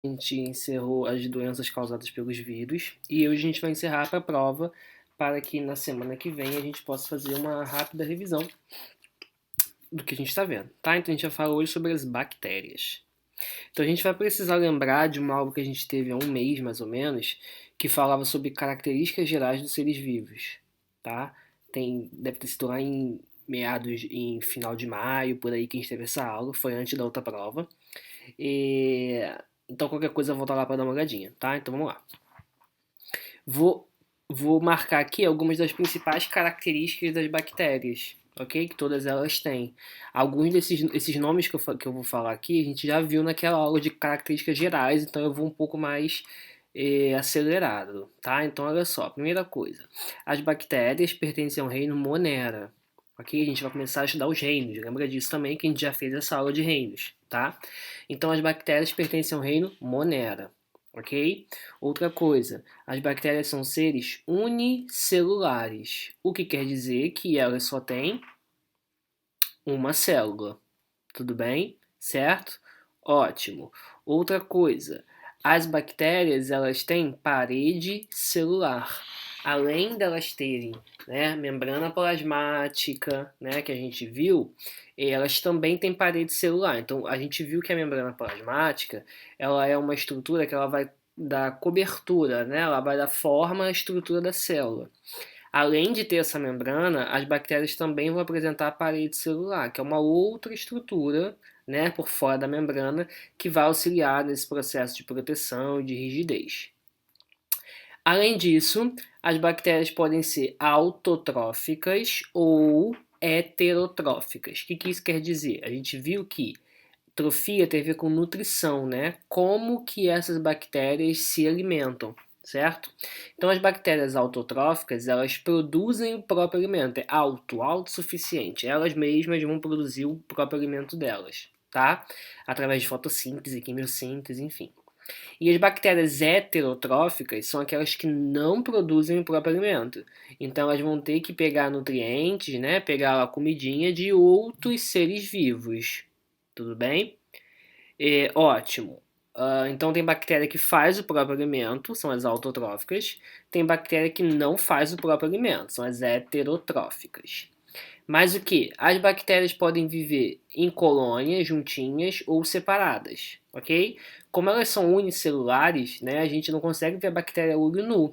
A gente encerrou as doenças causadas pelos vírus e hoje a gente vai encerrar para a prova para que na semana que vem a gente possa fazer uma rápida revisão do que a gente está vendo, tá? Então a gente vai falar hoje sobre as bactérias. Então a gente vai precisar lembrar de uma aula que a gente teve há um mês mais ou menos, que falava sobre características gerais dos seres vivos, tá? Deve ter sido lá em final de maio, por aí que a gente teve essa aula, foi antes da outra prova. E... Então qualquer coisa eu vou voltar lá para dar uma olhadinha, tá? Então vamos lá. Vou, vou marcar aqui algumas das principais características das bactérias, ok? Que todas elas têm. Alguns desses nomes que eu vou falar aqui, a gente já viu naquela aula de características gerais, então eu vou um pouco mais acelerado, tá? Então olha só, primeira coisa, as bactérias pertencem ao reino Monera, ok? A gente vai começar a estudar os reinos, lembra disso também que a gente já fez essa aula de reinos, tá? Então as bactérias pertencem ao reino Monera, ok? Outra coisa, as bactérias são seres unicelulares, o que quer dizer que elas só têm uma célula. Tudo bem? Certo? Ótimo. Outra coisa, as bactérias elas têm parede celular. Além delas terem, né, membrana plasmática, né, que a gente viu, elas também têm parede celular. Então a gente viu que a membrana plasmática ela é uma estrutura que ela vai dar cobertura, né, ela vai dar forma à estrutura da célula. Além de ter essa membrana, as bactérias também vão apresentar a parede celular, que é uma outra estrutura, né, por fora da membrana, que vai auxiliar nesse processo de proteção e de rigidez. Além disso, as bactérias podem ser autotróficas ou heterotróficas. O que isso quer dizer? A gente viu que trofia tem a ver com nutrição, né? Como que essas bactérias se alimentam, certo? Então as bactérias autotróficas, elas produzem o próprio alimento, é autossuficiente. Elas mesmas vão produzir o próprio alimento delas, tá? Através de fotossíntese, quimiossíntese, enfim. E as bactérias heterotróficas são aquelas que não produzem o próprio alimento. Então elas vão ter que pegar nutrientes, né? Pegar a comidinha de outros seres vivos. Tudo bem? Ótimo. Então tem bactéria que faz o próprio alimento, são as autotróficas. Tem bactéria que não faz o próprio alimento, são as heterotróficas. Mas o que? As bactérias podem viver em colônias juntinhas ou separadas, ok? Como elas são unicelulares, né, a gente não consegue ver a bactéria olho nu.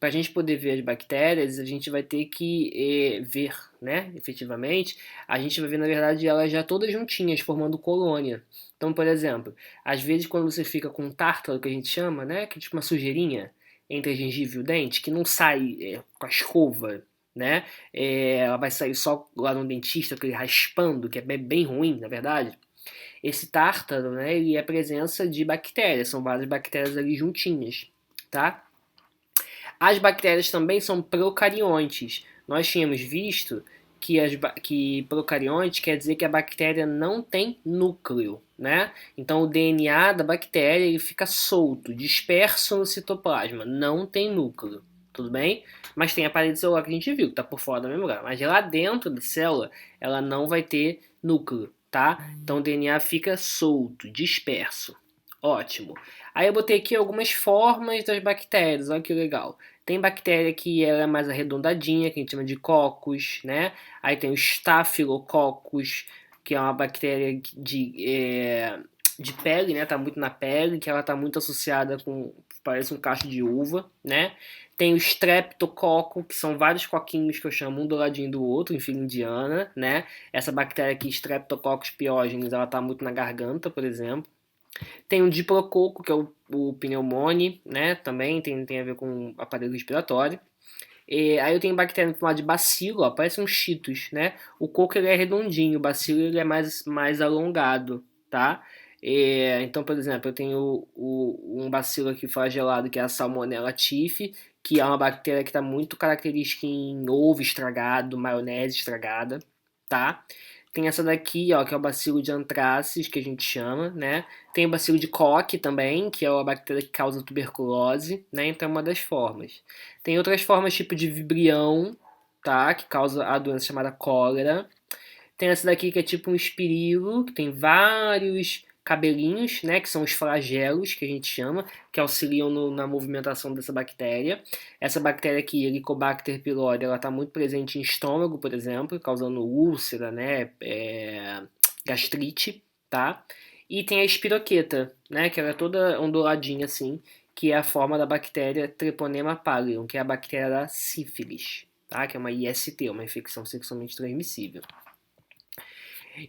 Para a gente poder ver as bactérias, a gente vai ter que ver, né, efetivamente, a gente vai ver, na verdade, elas já todas juntinhas, formando colônia. Então, por exemplo, às vezes quando você fica com um tártaro, que a gente chama, né, que é tipo uma sujeirinha entre a gengiva e o dente, que não sai com a escova, né, ela vai sair só lá no dentista, aquele raspando, que é bem ruim, na verdade. Esse tártaro, né, ele é a presença de bactérias, são várias bactérias ali juntinhas, tá? As bactérias também são procariontes. Nós tínhamos visto que procarionte quer dizer que a bactéria não tem núcleo, né? Então o DNA da bactéria ele fica solto, disperso no citoplasma, não tem núcleo, tudo bem? Mas tem a parede celular que a gente viu, que está por fora da membrana. Mas lá dentro da célula, ela não vai ter núcleo, tá? Então o DNA fica solto, disperso. Ótimo. Aí eu botei aqui algumas formas das bactérias, olha que legal. Tem bactéria que ela é mais arredondadinha, que a gente chama de cocos, né? Aí tem o Staphylococcus, que é uma bactéria de pele, né? Tá muito na pele, que ela tá muito associada com, parece um cacho de uva, né? Tem o Streptococcus, que são vários coquinhos que eu chamo um do ladinho do outro, em fila indiana, né? Essa bactéria aqui, Streptococcus pyogenes, ela tá muito na garganta, por exemplo. Tem o diplococo, que é o pneumone, né? Também tem a ver com o aparelho respiratório. Aí eu tenho bactéria chamada de bacilo, ó, parece um cheetos, né? O coco ele é redondinho, o bacilo ele é mais alongado, tá? Então, por exemplo, eu tenho um bacilo aqui flagelado que é a Salmonella typhi, que é uma bactéria que está muito característica em ovo estragado, maionese estragada, tá? Tem essa daqui, ó, que é o bacilo de anthracis, que a gente chama, né? Tem o bacilo de Koch também, que é a bactéria que causa tuberculose, né? Então é uma das formas. Tem outras formas, tipo de vibrião, tá? Que causa a doença chamada cólera. Tem essa daqui que é tipo um espirilo, que tem vários cabelinhos, né, que são os flagelos, que a gente chama, que auxiliam na movimentação dessa bactéria. Essa bactéria aqui, Helicobacter pylori, ela está muito presente em estômago, por exemplo, causando úlcera, né, gastrite, tá? E tem a espiroqueta, né, que ela é toda onduladinha assim, que é a forma da bactéria Treponema pallidum, que é a bactéria da sífilis, tá? Que é uma IST, uma infecção sexualmente transmissível.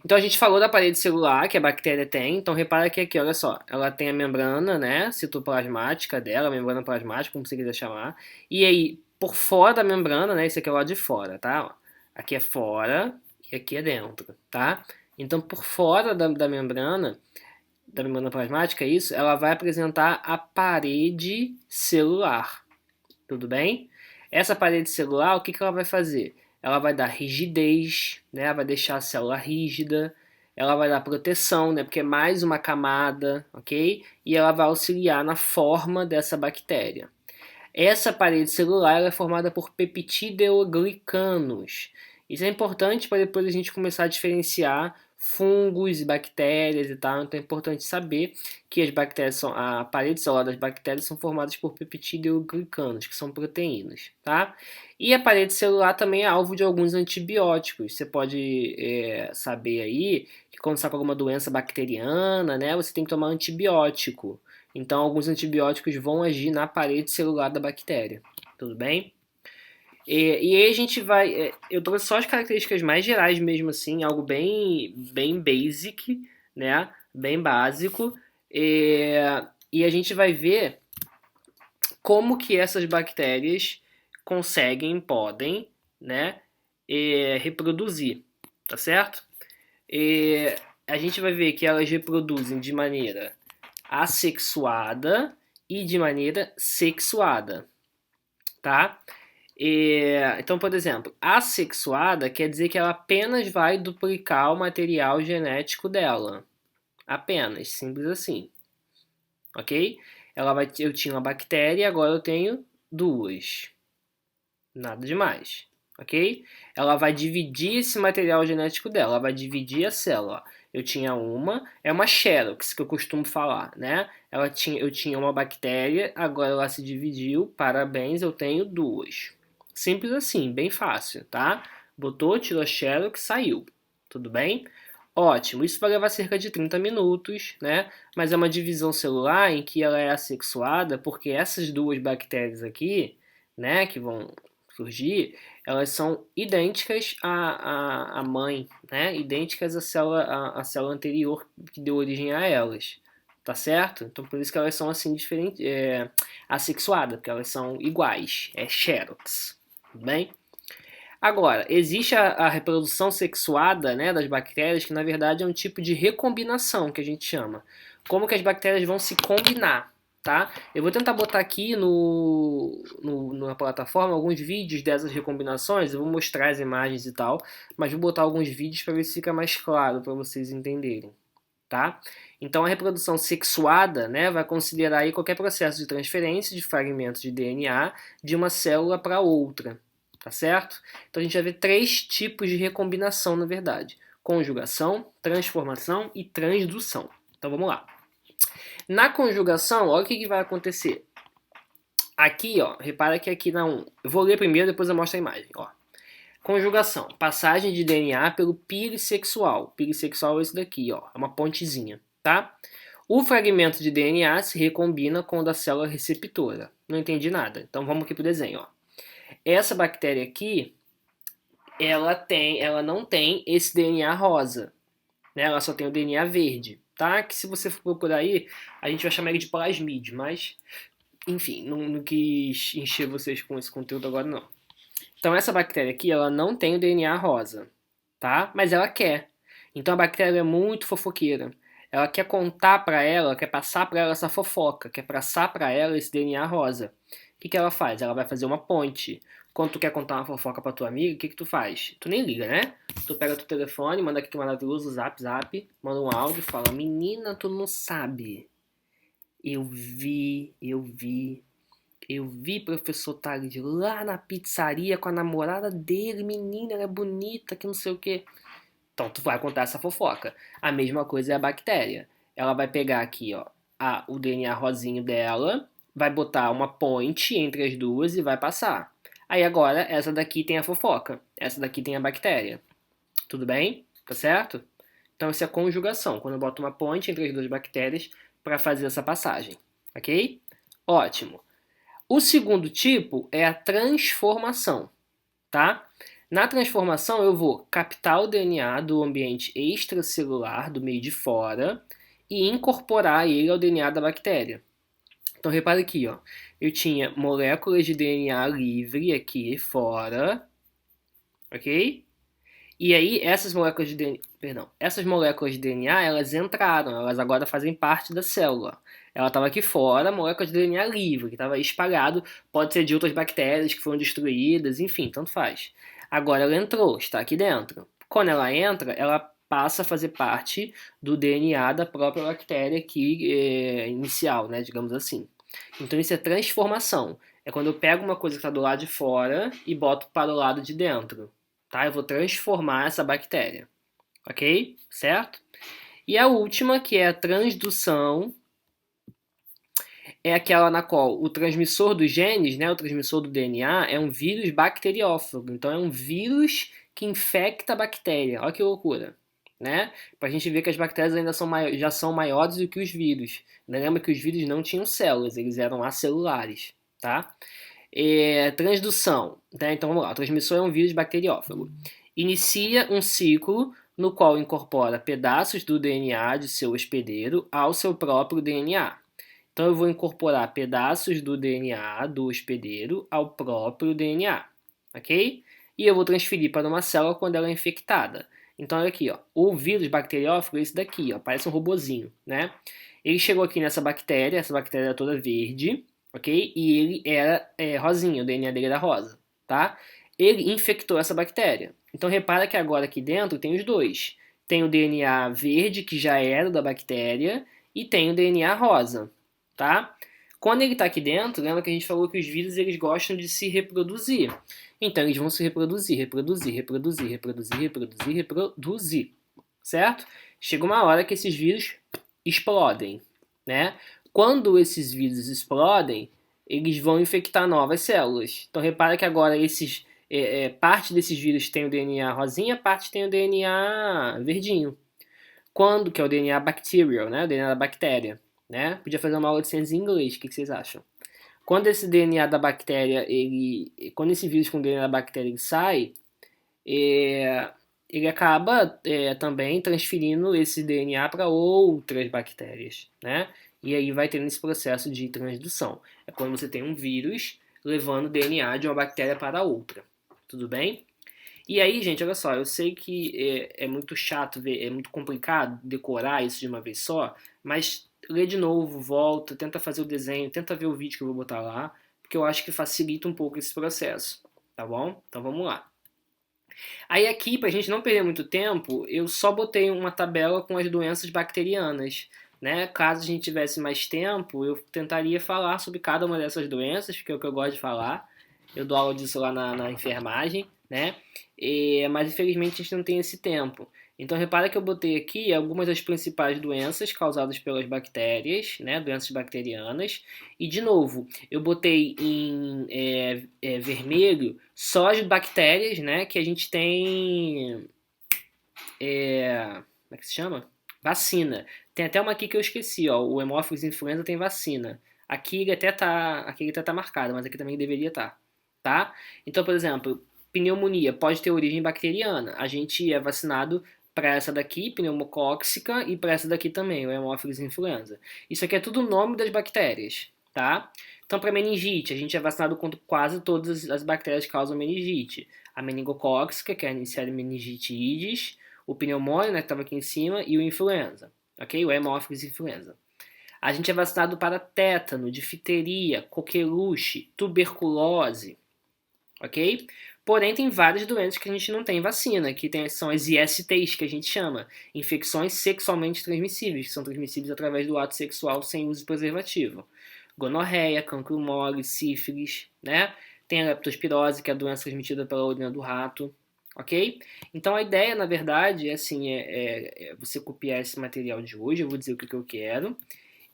Então a gente falou da parede celular que a bactéria tem, então repara que aqui, olha só, ela tem a membrana, né, citoplasmática dela, a membrana plasmática, como você quiser chamar, e aí, por fora da membrana, né, esse aqui é o lado de fora, tá? Aqui é fora e aqui é dentro, tá? Então, por fora da membrana plasmática, isso, ela vai apresentar a parede celular, tudo bem? Essa parede celular, o que ela vai fazer? Ela vai dar rigidez, né? Ela vai deixar a célula rígida, ela vai dar proteção, né? Porque é mais uma camada, ok? E ela vai auxiliar na forma dessa bactéria. Essa parede celular é formada por peptideoglicanos. Isso é importante para depois a gente começar a diferenciar fungos e bactérias e tal. Então é importante saber que as bactérias a parede celular das bactérias são formadas por peptideoglicanos, que são proteínas, tá? E a parede celular também é alvo de alguns antibióticos. Você pode saber aí que quando você está com alguma doença bacteriana, né, você tem que tomar antibiótico. Então, alguns antibióticos vão agir na parede celular da bactéria. Tudo bem? E aí a gente vai... eu trouxe só as características mais gerais mesmo assim, algo bem basic, né? Bem básico. E a gente vai ver como que essas bactérias podem, né? Reproduzir, tá certo? A gente vai ver que elas reproduzem de maneira assexuada e de maneira sexuada, tá? Então, por exemplo, assexuada quer dizer que ela apenas vai duplicar o material genético dela. Apenas, simples assim. Ok? Eu tinha uma bactéria e agora eu tenho duas. Nada demais. Ok? Ela vai dividir esse material genético dela, ela vai dividir a célula. Eu tinha é uma xerox que eu costumo falar, né? Eu tinha uma bactéria, agora ela se dividiu, parabéns, eu tenho duas. Simples assim, bem fácil, tá? Botou, tirou a xerox, saiu. Tudo bem? Ótimo, isso vai levar cerca de 30 minutos, né? Mas é uma divisão celular em que ela é assexuada, porque essas duas bactérias aqui, né, que vão surgir, elas são idênticas à mãe, né? Idênticas à célula anterior que deu origem a elas, tá certo? Então por isso que elas são assim diferentes, assexuadas, porque elas são iguais, é xerox, tudo bem? Agora, existe a reprodução sexuada, né, das bactérias, que na verdade é um tipo de recombinação que a gente chama. Como que as bactérias vão se combinar, tá? Eu vou tentar botar aqui na plataforma alguns vídeos dessas recombinações, eu vou mostrar as imagens e tal, mas vou botar alguns vídeos para ver se fica mais claro para vocês entenderem, tá? Então a reprodução sexuada, né, vai considerar aí qualquer processo de transferência de fragmentos de DNA de uma célula para outra. Tá certo? Então a gente vai ver três tipos de recombinação, na verdade: conjugação, transformação e transdução. Então vamos lá. Na conjugação, olha o que vai acontecer. Aqui, ó, repara que aqui na 1. Eu vou ler primeiro, depois eu mostro a imagem. Ó. Conjugação: passagem de DNA pelo pire sexual. Pire sexual é esse daqui, ó, é uma pontezinha, tá? O fragmento de DNA se recombina com o da célula receptora. Não entendi nada. Então vamos aqui pro desenho, ó. Essa bactéria aqui, ela não tem esse DNA rosa, né? Ela só tem o DNA verde, tá? Que se você for procurar aí, a gente vai chamar ele de plasmídio, mas, enfim, não quis encher vocês com esse conteúdo agora, não. Então essa bactéria aqui, ela não tem o DNA rosa, tá? Mas ela quer. Então a bactéria é muito fofoqueira. Ela quer contar para ela, quer passar para ela essa fofoca, quer passar para ela esse DNA rosa. O que ela faz? Ela vai fazer uma ponte. Quando tu quer contar uma fofoca pra tua amiga, o que tu faz? Tu nem liga, né? Tu pega teu telefone, manda aqui maravilhoso, zap, manda um áudio e fala: menina, tu não sabe. Eu vi, professor Tales lá na pizzaria com a namorada dele, menina, ela é bonita, que não sei o que. Então tu vai contar essa fofoca. A mesma coisa é a bactéria. ela vai pegar aqui, ó, o DNA rosinho dela, vai botar uma ponte entre as duas e vai passar. Aí agora, essa daqui tem a fofoca, essa daqui tem a bactéria. Tudo bem? Tá certo? Então, isso é conjugação, quando eu boto uma ponte entre as duas bactérias para fazer essa passagem. Ok? Ótimo. O segundo tipo é a transformação, tá? Na transformação, eu vou captar o DNA do ambiente extracelular, do meio de fora, e incorporar ele ao DNA da bactéria. Então, repare aqui, ó. Eu tinha moléculas de DNA livre aqui fora, ok? E aí, essas moléculas de DNA, elas entraram, elas agora fazem parte da célula. Ela estava aqui fora, molécula de DNA livre, que estava espalhado, pode ser de outras bactérias que foram destruídas, enfim, tanto faz. Agora ela entrou, está aqui dentro. Quando ela entra, ela passa a fazer parte do DNA da própria bactéria aqui, inicial, né, digamos assim. Então isso é transformação. É quando eu pego uma coisa que está do lado de fora e boto para o lado de dentro. Tá? Eu vou transformar essa bactéria, ok? Certo? E a última, que é a transdução, é aquela na qual o transmissor dos genes, né, o transmissor do DNA, é um vírus bacteriófago. Então é um vírus que infecta a bactéria. Olha que loucura, né? Pra gente ver que as bactérias ainda já são maiores do que os vírus. Lembra que os vírus não tinham células, eles eram acelulares, tá? Transdução, tá? Então vamos lá, o transmissor é um vírus bacteriófago. Inicia um ciclo no qual incorpora pedaços do DNA de seu hospedeiro ao seu próprio DNA. Então eu vou incorporar pedaços do DNA do hospedeiro ao próprio DNA, ok? E eu vou transferir para uma célula quando ela é infectada. Então olha aqui, ó, o vírus bacteriófago é esse daqui, ó, parece um robozinho, né? Ele chegou aqui nessa bactéria, essa bactéria era toda verde, ok? E ele era rosinha, o DNA dele era rosa, tá? Ele infectou essa bactéria. Então repara que agora aqui dentro tem os dois. Tem o DNA verde, que já era da bactéria, e tem o DNA rosa, tá? Quando ele está aqui dentro, lembra que a gente falou que os vírus eles gostam de se reproduzir. Então eles vão se reproduzir, reproduzir, certo? Chega uma hora que esses vírus explodem, né? Quando esses vírus explodem, eles vão infectar novas células. Então repara que agora parte desses vírus tem o DNA rosinha, parte tem o DNA verdinho. Quando que é o DNA bacterial, né? O DNA da bactéria, né? Podia fazer uma aula de ciências em inglês. O que vocês acham? Quando esse DNA da bactéria, quando esse vírus com o DNA da bactéria ele sai, ele acaba também transferindo esse DNA para outras bactérias, né? E aí vai tendo esse processo de transdução. É quando você tem um vírus levando o DNA de uma bactéria para outra. Tudo bem? E aí, gente, olha só, eu sei que é muito chato ver, é muito complicado decorar isso de uma vez só, mas lê de novo, volta, tenta fazer o desenho, tenta ver o vídeo que eu vou botar lá, porque eu acho que facilita um pouco esse processo, tá bom? Então vamos lá. Aí aqui, pra gente não perder muito tempo, eu só botei uma tabela com as doenças bacterianas, né? Caso a gente tivesse mais tempo, eu tentaria falar sobre cada uma dessas doenças, porque é o que eu gosto de falar. Eu dou aula disso lá na enfermagem, né? Mas infelizmente a gente não tem esse tempo. Então repara que eu botei aqui algumas das principais doenças causadas pelas bactérias, né? Doenças bacterianas. E de novo, eu botei em vermelho só as bactérias, né? Que a gente tem. Como é que se chama? Vacina. Tem até uma aqui que eu esqueci, ó. O Haemophilus influenza tem vacina. Aqui ele até tá marcado, mas aqui também deveria estar, tá? Então, por exemplo, pneumonia pode ter origem bacteriana. A gente é vacinado para essa daqui, pneumocóxica, e para essa daqui também, o Haemophilus influenza. Isso aqui é tudo o nome das bactérias, tá? Então, para meningite, a gente é vacinado contra quase todas as bactérias que causam meningite. A meningocóxica, que é a Neisseria meningitidis, o pneumônio, né, que estava aqui em cima, e o influenza, ok? O Haemophilus influenza. A gente é vacinado para tétano, difteria, coqueluche, tuberculose, ok? Porém, tem várias doenças que a gente não tem vacina, que são as ISTs, que a gente chama, infecções sexualmente transmissíveis, que são transmissíveis através do ato sexual sem uso de preservativo. Gonorreia, cancro mole, sífilis, né? Tem a leptospirose, que é a doença transmitida pela urina do rato, ok? Então a ideia, na verdade, é assim, é você copiar esse material de hoje, eu vou dizer o que eu quero,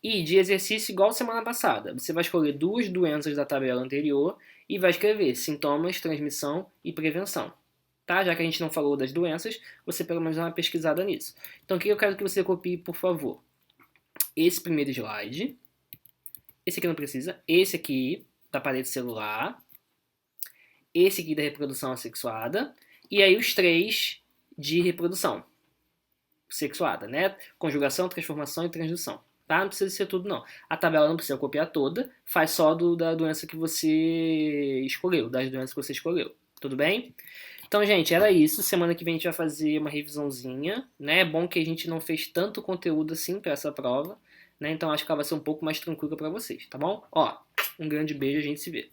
e de exercício igual semana passada. Você vai escolher 2 doenças da tabela anterior e vai escrever sintomas, transmissão e prevenção. Tá? Já que a gente não falou das doenças, você pelo menos dá uma pesquisada nisso. Então o que eu quero que você copie, por favor? Esse primeiro slide, esse aqui não precisa, esse aqui da parede celular, esse aqui da reprodução assexuada, e aí os 3 de reprodução sexuada, né? Conjugação, transformação e transdução. Tá? Não precisa ser tudo, não. A tabela não precisa copiar toda, faz só da doença que você escolheu, das doenças que você escolheu. Tudo bem? Então, gente, era isso. Semana que vem a gente vai fazer uma revisãozinha, né? É bom que a gente não fez tanto conteúdo assim para essa prova, né? Então acho que ela vai ser um pouco mais tranquila para vocês, tá bom? Ó, um grande beijo, a gente se vê.